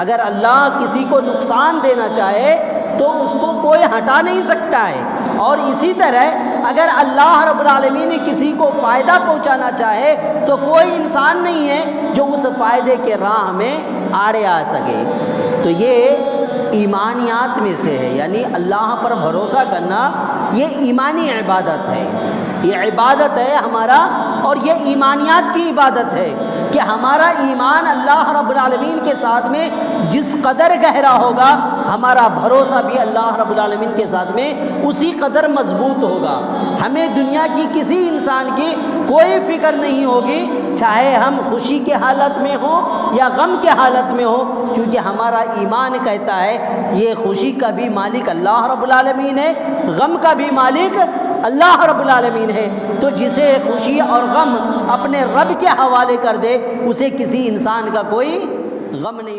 اگر اللہ کسی کو نقصان دینا چاہے تو اس کو کوئی ہٹا نہیں سکتا ہے، اور اسی طرح اگر اللہ رب العالمین نے کسی کو فائدہ پہنچانا چاہے تو کوئی انسان نہیں ہے جو اس فائدے کے راہ میں آڑے آ سکے۔ تو یہ ایمانیات میں سے ہے، یعنی اللہ پر بھروسہ کرنا یہ ایمانی عبادت ہے، یہ عبادت ہے ہمارا، اور یہ ایمانیات کی عبادت ہے کہ ہمارا ایمان اللہ رب العالمین کے ساتھ میں جس قدر گہرا ہوگا ہمارا بھروسہ بھی اللہ رب العالمین کے ساتھ میں اسی قدر مضبوط ہوگا۔ ہمیں دنیا کی کسی انسان کی کوئی فکر نہیں ہوگی، چاہے ہم خوشی کے حالت میں ہوں یا غم کے حالت میں ہوں، کیونکہ ہمارا ایمان کہتا ہے یہ خوشی کا بھی مالک اللہ رب العالمین ہے، غم کا بھی مالک اللہ رب العالمین ہے۔ تو جسے خوشی اور غم اپنے رب کے حوالے کر دے اسے کسی انسان کا کوئی غم نہیں ہوگا۔